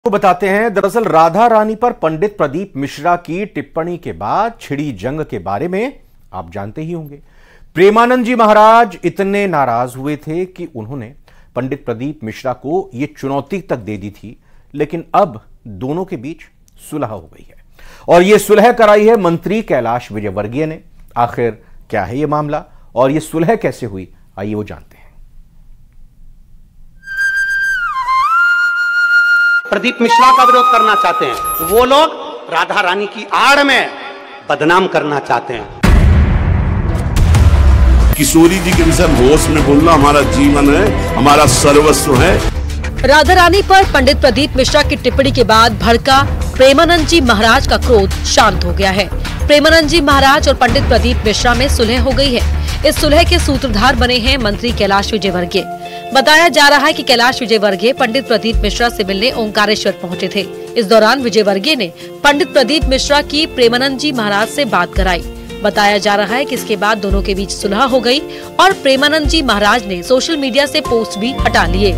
को बताते हैं। दरअसल राधा रानी पर पंडित प्रदीप मिश्रा की टिप्पणी के बाद छिड़ी जंग के बारे में आप जानते ही होंगे। प्रेमानंद जी महाराज इतने नाराज हुए थे कि उन्होंने पंडित प्रदीप मिश्रा को यह चुनौती तक दे दी थी, लेकिन अब दोनों के बीच सुलह हो गई है और यह सुलह कराई है मंत्री कैलाश विजयवर्गीय ने। आखिर क्या है यह मामला और यह सुलह कैसे हुई, आइए वो जानते हैं। प्रदीप मिश्रा का विरोध करना चाहते हैं, वो लोग राधा रानी की आड़ में बदनाम करना चाहते हैं। किशोरी जी के विषय होश में बोलना हमारा जीवन है, हमारा सर्वस्व है। राधा रानी पर पंडित प्रदीप मिश्रा की टिप्पणी के बाद भड़का प्रेमानंद जी महाराज का क्रोध शांत हो गया है। प्रेमानंद जी महाराज और पंडित प्रदीप मिश्रा में सुलह हो गई है। इस सुलह के सूत्रधार बने हैं मंत्री कैलाश विजयवर्गीय। बताया जा रहा है कि कैलाश विजयवर्गीय पंडित प्रदीप मिश्रा से मिलने ओंकारेश्वर पहुंचे थे। इस दौरान विजयवर्गीय ने पंडित प्रदीप मिश्रा की प्रेमानंद जी महाराज से बात कराई। बताया जा रहा है कि इसके बाद दोनों के बीच सुलह हो गई और प्रेमानंद जी महाराज ने सोशल मीडिया से पोस्ट भी हटा लिए।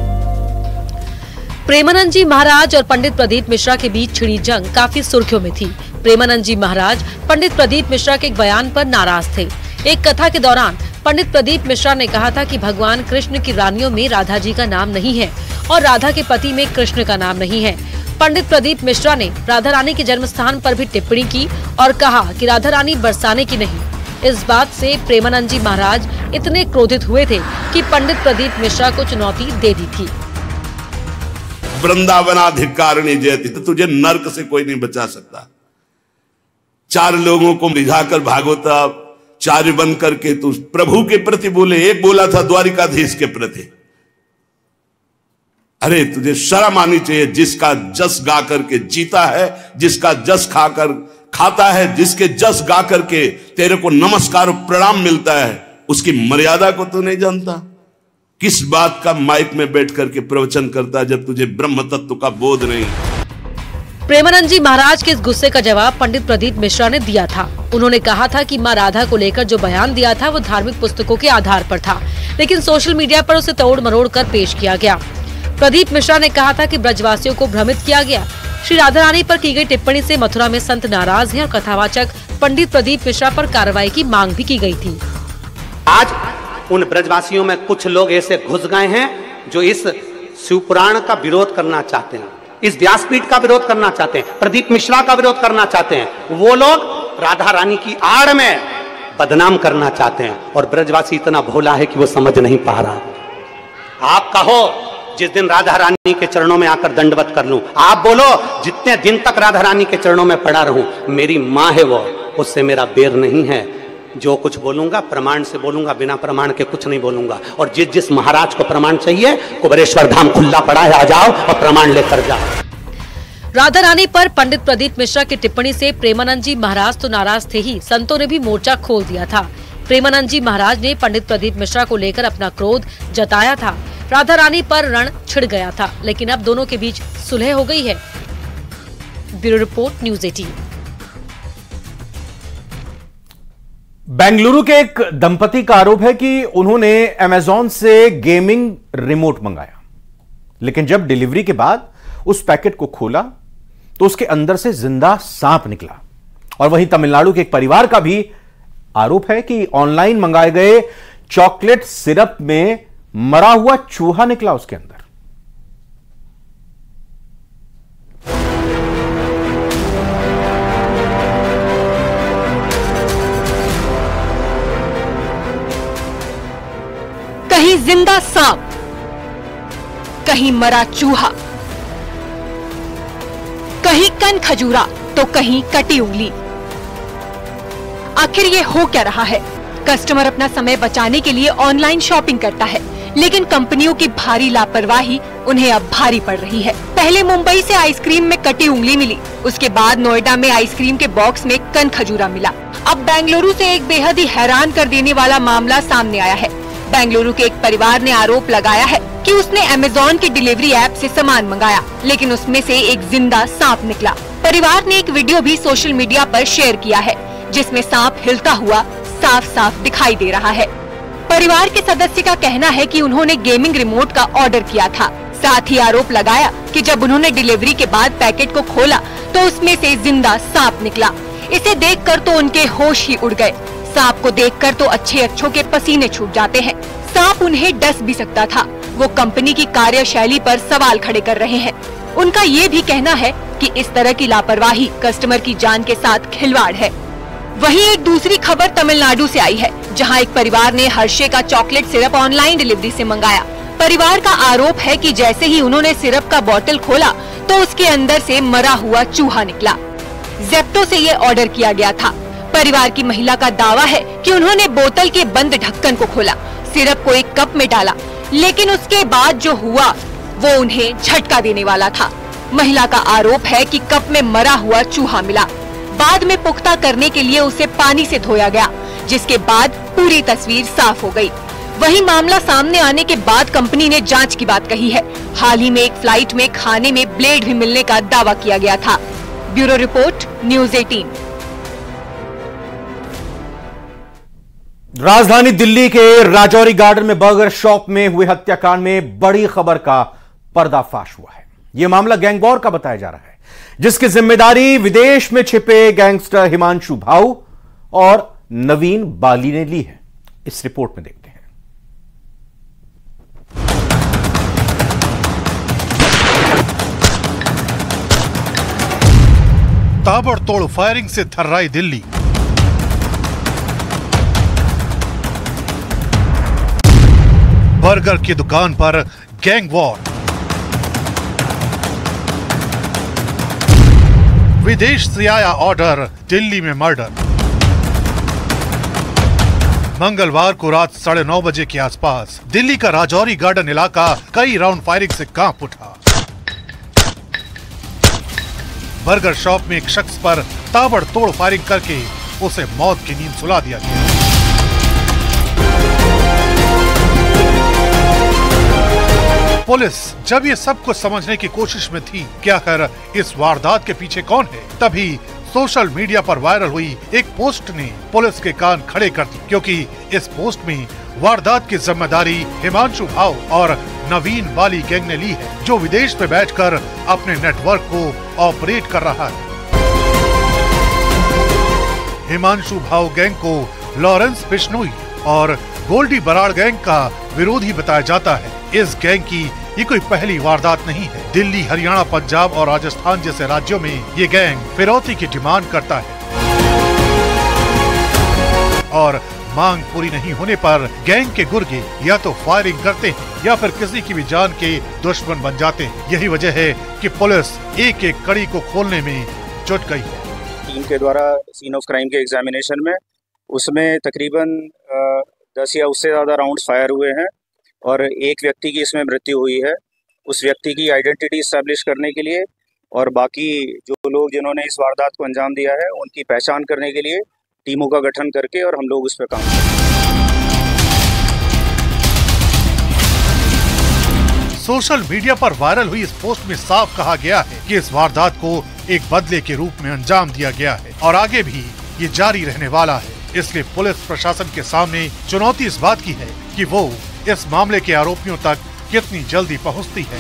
प्रेमानंद जी महाराज और पंडित प्रदीप मिश्रा के बीच छिड़ी जंग काफी सुर्खियों में थी। प्रेमानंद जी महाराज पंडित प्रदीप मिश्रा के एक बयान पर नाराज थे। एक कथा के दौरान पंडित प्रदीप मिश्रा ने कहा था कि भगवान कृष्ण की रानियों में राधा जी का नाम नहीं है और राधा के पति में कृष्ण का नाम नहीं है। पंडित प्रदीप मिश्रा ने राधा रानी के जन्म स्थान पर भी टिप्पणी की और कहा कि राधा रानी बरसाने की नहीं। इस बात से प्रेमानंद जी महाराज इतने क्रोधित हुए थे कि पंडित प्रदीप मिश्रा को चुनौती दे दी थी। वृंदावनाधिकारिणी जयति, तो तुझे नर्क से कोई नहीं बचा सकता। चार लोगों को रिझाकर भागवता चार्य बन करके तू प्रभु के प्रति बोले। एक बोला था द्वारिकाधीश के प्रति। अरे तुझे शर्म आनी चाहिए। जिसका जस गा करके जीता है, जिसका जस खाकर खाता है, जिसके जस गा करके तेरे को नमस्कार और प्रणाम मिलता है, उसकी मर्यादा को तू नहीं जानता। किस बात का माइक में बैठ करके प्रवचन करता है जब तुझे ब्रह्म तत्व का बोध नहीं। प्रेमानंद जी महाराज के इस गुस्से का जवाब पंडित प्रदीप मिश्रा ने दिया था। उन्होंने कहा था कि मां राधा को लेकर जो बयान दिया था वो धार्मिक पुस्तकों के आधार पर था, लेकिन सोशल मीडिया पर उसे तोड़ मरोड़ कर पेश किया गया। प्रदीप मिश्रा ने कहा था कि ब्रजवासियों को भ्रमित किया गया। श्री राधा रानी पर की गई टिप्पणी से मथुरा में संत नाराज हैं और कथावाचक पंडित प्रदीप मिश्रा पर कार्रवाई की मांग भी की गई थी। आज उन ब्रजवासियों में कुछ लोग ऐसे घुस गए हैं जो इस शिवपुराण का विरोध करना चाहते हैं, इस व्यासपीठ का विरोध करना चाहते हैं, प्रदीप मिश्रा का विरोध करना चाहते हैं। वो लोग राधा रानी की आड़ में बदनाम करना चाहते हैं और ब्रजवासी इतना भोला है कि वो समझ नहीं पा रहा। आप कहो जिस दिन राधा रानी के चरणों में आकर दंडवत कर लूं, आप बोलो जितने दिन तक राधा रानी के चरणों में पड़ा रहूं, मेरी माँ है वो, उससे मेरा बेर नहीं है। जो कुछ बोलूंगा प्रमाण से बोलूंगा, बिना प्रमाण के कुछ नहीं बोलूंगा। और जिस महाराज को प्रमाण चाहिए, कुबेरेश्वर धाम खुला पड़ा है, आ जाओ और प्रमाण लेकर जाओ। राधा रानी पर पंडित प्रदीप मिश्रा की टिप्पणी से प्रेमानंद जी महाराज तो नाराज थे ही, संतों ने भी मोर्चा खोल दिया था। प्रेमानंद जी महाराज ने पंडित प्रदीप मिश्रा को लेकर अपना क्रोध जताया था। राधा रानी पर रण छिड़ गया था, लेकिन अब दोनों के बीच सुलह हो गई है। Bureau report, news 18। बेंगलुरु के एक दंपति का आरोप है कि उन्होंने अमेज़न से गेमिंग रिमोट मंगाया, लेकिन जब डिलीवरी के बाद उस पैकेट को खोला तो उसके अंदर से जिंदा सांप निकला। और वहीं तमिलनाडु के एक परिवार का भी आरोप है कि ऑनलाइन मंगाए गए चॉकलेट सिरप में मरा हुआ चूहा निकला उसके अंदर। कहीं जिंदा सांप, कहीं मरा चूहा, कहीं कन खजूरा तो कहीं कटी उंगली। आखिर ये हो क्या रहा है? कस्टमर अपना समय बचाने के लिए ऑनलाइन शॉपिंग करता है, लेकिन कंपनियों की भारी लापरवाही उन्हें अब भारी पड़ रही है। पहले मुंबई से आइसक्रीम में कटी उंगली मिली, उसके बाद नोएडा में आइसक्रीम के बॉक्स में कन खजूरा मिला। अब बेंगलुरु से एक बेहद ही हैरान कर देने वाला मामला सामने आया है। बेंगलुरु के एक परिवार ने आरोप लगाया है कि उसने अमेज़न की डिलीवरी ऐप से सामान मंगाया, लेकिन उसमें से एक जिंदा सांप निकला। परिवार ने एक वीडियो भी सोशल मीडिया पर शेयर किया है, जिसमें सांप हिलता हुआ साफ साफ दिखाई दे रहा है। परिवार के सदस्य का कहना है कि उन्होंने गेमिंग रिमोट का ऑर्डर किया था। साथ ही आरोप लगाया कि जब उन्होंने डिलीवरी के बाद पैकेट को खोला तो उसमें से जिंदा सांप निकला। इसे देखकर तो उनके होश ही उड़ गए। सांप को देखकर तो अच्छों के पसीने छूट जाते हैं। सांप उन्हें डस भी सकता था। वो कंपनी की कार्यशैली पर सवाल खड़े कर रहे हैं। उनका ये भी कहना है कि इस तरह की लापरवाही कस्टमर की जान के साथ खिलवाड़ है। वहीं एक दूसरी खबर तमिलनाडु से आई है, जहां एक परिवार ने हर्षे का चॉकलेट सिरप ऑनलाइन डिलीवरी से मंगाया। परिवार का आरोप है कि जैसे ही उन्होंने सिरप का बोतल खोला तो उसके अंदर से मरा हुआ चूहा निकला। जेप्टो से ये ऑर्डर किया गया था। परिवार की महिला का दावा है कि उन्होंने बोतल के बंद ढक्कन को खोला, सिरप को एक कप में डाला, लेकिन उसके बाद जो हुआ वो उन्हें झटका देने वाला था। महिला का आरोप है कि कप में मरा हुआ चूहा मिला। बाद में पुख्ता करने के लिए उसे पानी से धोया गया, जिसके बाद पूरी तस्वीर साफ हो गई। वहीं मामला सामने आने के बाद कंपनी ने जांच की बात कही है। हाल ही में एक फ्लाइट में खाने में ब्लेड भी मिलने का दावा किया गया था। Bureau report, news 18। राजधानी दिल्ली के राजौरी गार्डन में बर्गर शॉप में हुए हत्याकांड में बड़ी खबर का पर्दाफाश हुआ है। यह मामला गैंग वॉर का बताया जा रहा है, जिसकी जिम्मेदारी विदेश में छिपे गैंगस्टर हिमांशु भाऊ और नवीन बाली ने ली है। इस रिपोर्ट में देखते हैं। ताबड़तोड़ फायरिंग से थर्राई दिल्ली। बर्गर की दुकान पर गैंग वॉर। विदेश से आया ऑर्डर, दिल्ली में मर्डर। मंगलवार को रात 9:30 बजे के आसपास दिल्ली का राजौरी गार्डन इलाका कई राउंड फायरिंग से कांप उठा। बर्गर शॉप में एक शख्स पर ताबड़तोड़ फायरिंग करके उसे मौत की नींद सुला दिया गया। पुलिस जब ये सब कुछ समझने की कोशिश में थी कि आखिर इस वारदात के पीछे कौन है, तभी सोशल मीडिया पर वायरल हुई एक पोस्ट ने पुलिस के कान खड़े कर दिए, क्योंकि इस पोस्ट में वारदात की जिम्मेदारी हिमांशु भाऊ और नवीन बाली गैंग ने ली है, जो विदेश में बैठकर अपने नेटवर्क को ऑपरेट कर रहा है। हिमांशु भाऊ गैंग को लॉरेंस बिश्नोई और गोल्डी बराड़ गैंग का विरोधी बताया जाता है। इस गैंग की ये कोई पहली वारदात नहीं है। दिल्ली, हरियाणा, पंजाब और राजस्थान जैसे राज्यों में ये गैंग फिरौती की डिमांड करता है और मांग पूरी नहीं होने पर गैंग के गुर्गे या तो फायरिंग करते हैं या फिर किसी की भी जान के दुश्मन बन जाते हैं। यही वजह है कि पुलिस एक एक कड़ी को खोलने में जुट गई है। टीम के द्वारा सीन ऑफ क्राइम के एग्जामिनेशन में उसमें तकरीबन 10 या उससे ज़्यादा राउंड्स फायर हुए हैं और एक व्यक्ति की इसमें मृत्यु हुई है। उस व्यक्ति की आइडेंटिटी एस्टैब्लिश करने के लिए और बाकी जो लोग जिन्होंने इस वारदात को अंजाम दिया है उनकी पहचान करने के लिए टीमों का गठन करके और हम लोग उस पर काम कर रहे हैं। सोशल मीडिया पर वायरल हुई इस पोस्ट में साफ कहा गया है कि इस वारदात को एक बदले के रूप में अंजाम दिया गया है और आगे भी ये जारी रहने वाला है। इसलिए पुलिस प्रशासन के सामने चुनौती इस बात की है कि वो इस मामले के आरोपियों तक कितनी जल्दी पहुंचती है।